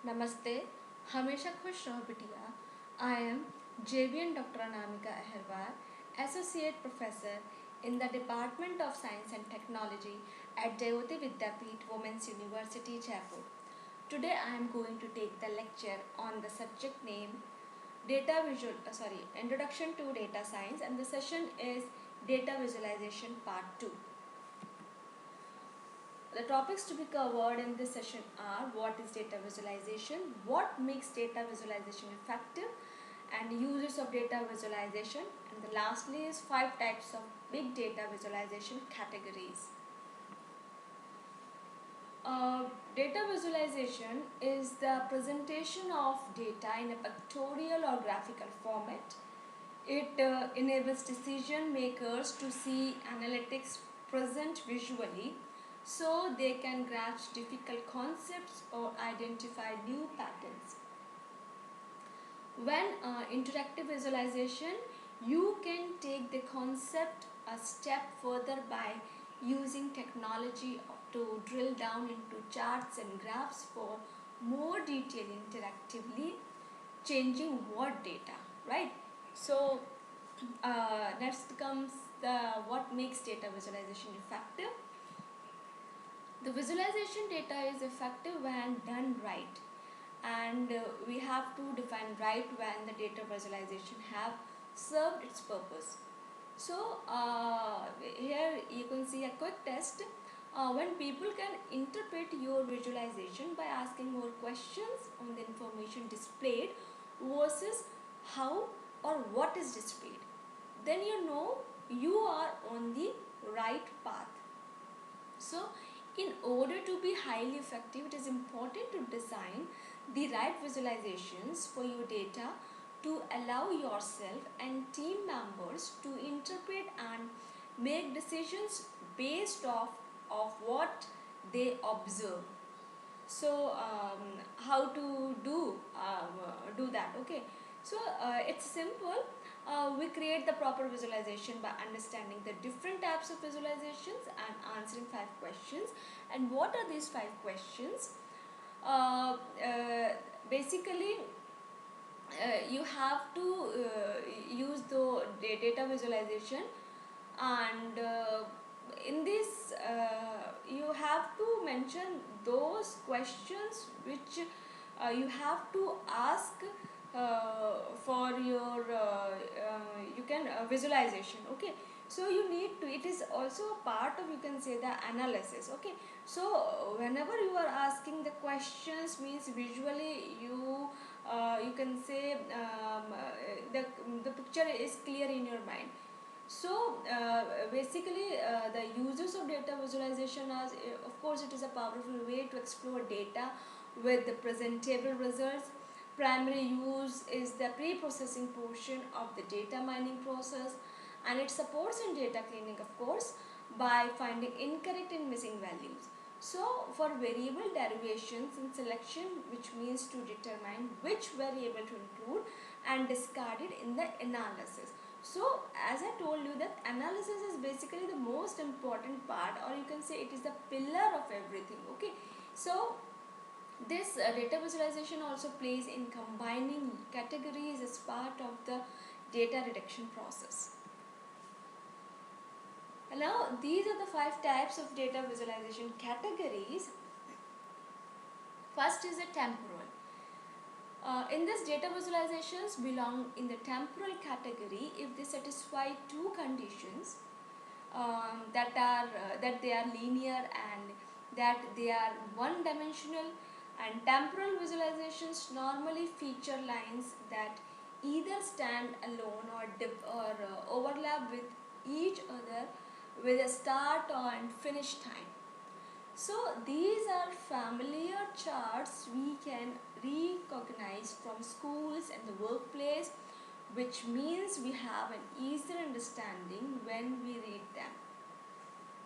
नमस्ते, हमेशा खुश रहो बिटिया। I am JVN Dr. Anamika Aherwal, Associate Professor in the Department of Science and Technology at Jayoti Vidyapeeth Women's University, Jaipur. Today I am going to take the lecture on the subject name Introduction to Data Science, and the session is Data Visualization Part 2. The topics to be covered in this session are: what is data visualization, what makes data visualization effective, and uses of data visualization, and lastly is 5 types of big data visualization categories. Data visualization is the presentation of data in a pictorial or graphical format. It enables decision makers to see analytics present visually so they can grasp difficult concepts or identify new patterns. When interactive visualization, you can take the concept a step further by using technology to drill down into charts and graphs for more detail interactively, changing what data, right? So next comes the what makes data visualization effective. The visualization data is effective when done right, and we have to define right when the data visualization have served its purpose. So here you can see a quick test. When people can interpret your visualization by asking more questions on the information displayed versus how or what is displayed, then you know you are on the right path. So in order to be highly effective, it is important to design the right visualizations for your data to allow yourself and team members to interpret and make decisions based of what they observe. So how to do that? Okay, so it's simple. We create the proper visualization by understanding the different types of visualizations and answering 5 questions. And what are these 5 questions? uh, uh, Basically, you have to use the data visualization, and in this you have to mention those questions which you have to ask for your you can visualization. Okay, so you need to, it is also a part of, you can say, the analysis. Okay, so whenever you are asking the questions means visually you can say the picture is clear in your mind. So basically the uses of data visualization are, of course, it is a powerful way to explore data with the presentable results. Primary use is the pre-processing portion of the data mining process, and it supports in data cleaning, of course, by finding incorrect and missing values. So for variable derivations and selection, which means to determine which variable to include and discard it in the analysis. So as I told you, that analysis is basically the most important part, or you can say it is the pillar of everything. Okay, so this data visualization also plays in combining categories as part of the data reduction process. Now these are the 5 types of data visualization categories. First is a temporal. In this, data visualizations belong in the temporal category if they satisfy 2 conditions, that they are linear and that they are one dimensional. And temporal visualizations normally feature lines that either stand alone or overlap with each other with a start and finish time. So these are familiar charts we can recognize from schools and the workplace, which means we have an easier understanding when we read them.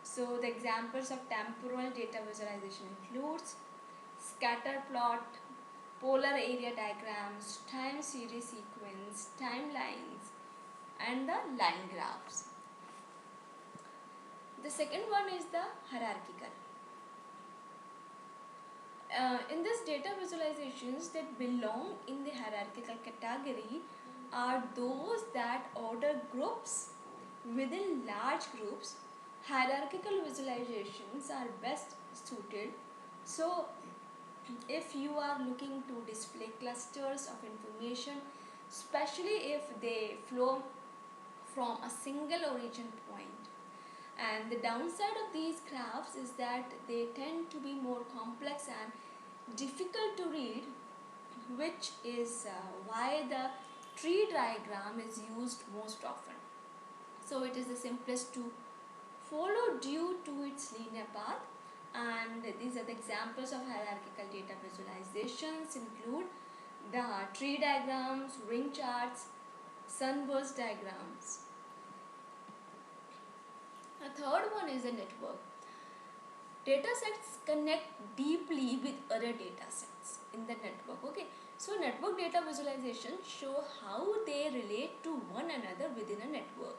So the examples of temporal data visualization includes scatter plot, polar area diagrams, time series sequence, timelines, and the line graphs. The second one is the hierarchical. In this data visualizations that belong in the hierarchical category are those that order groups within large groups. Hierarchical visualizations are best suited. So if you are looking to display clusters of information, especially if they flow from a single origin point. And the downside of these graphs is that they tend to be more complex and difficult to read, which is why the tree diagram is used most often. So it is the simplest to follow due to its linear path. And these are the examples of hierarchical data visualizations include the tree diagrams, ring charts, sunburst diagrams. The third one is a network. Data sets connect deeply with other data sets in the network. Okay, so network data visualization show how they relate to one another within a network.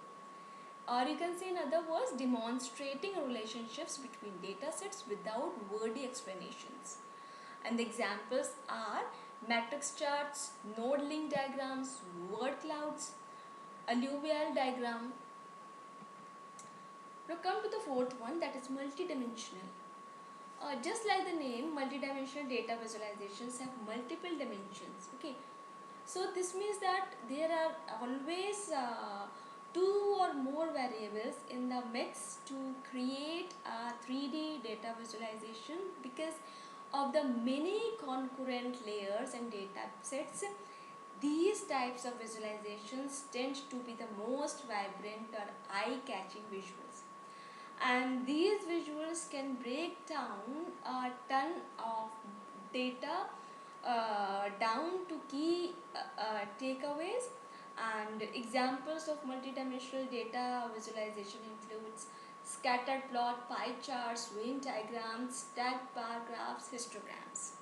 Or you can say in other words, demonstrating relationships between data sets without wordy explanations. And the examples are matrix charts, node link diagrams, word clouds, alluvial diagram. Now come to the fourth one, that is multidimensional. Just like the name, multidimensional data visualizations have multiple dimensions. Okay, so this means that there are always two or more variables in the mix to create a 3D data visualization. Because of the many concurrent layers and data sets, these types of visualizations tend to be the most vibrant or eye-catching visuals. And these visuals can break down a ton of data down to key takeaways. And examples of multidimensional data visualization includes scattered plot, pie charts, Venn diagrams, stacked bar graphs, histograms.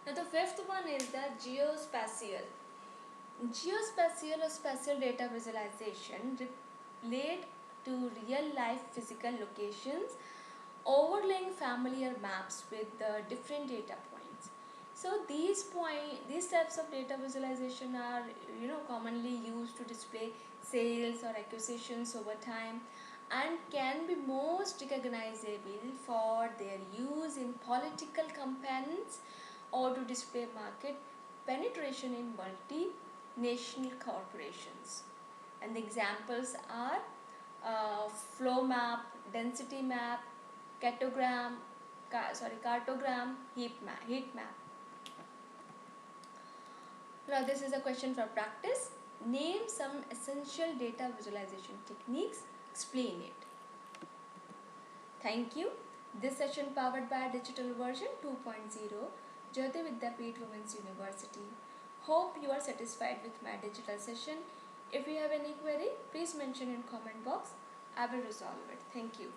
Now the fifth one is the geospatial. Geospatial or spatial data visualization relate to real life physical locations, overlaying familiar maps with different data points. So these types of data visualization are commonly used to display sales or acquisitions over time, and can be most recognizable for their use in political campaigns or to display market penetration in multinational corporations. And the examples are flow map, density map, cartogram, heat map. Now this is a question for practice. Name some essential data visualization techniques. Explain it. Thank you. This session powered by Digital Version 2.0, Jyoti Vidyapeeth Women's University. Hope you are satisfied with my digital session. If you have any query, please mention in comment box. I will resolve it. Thank you.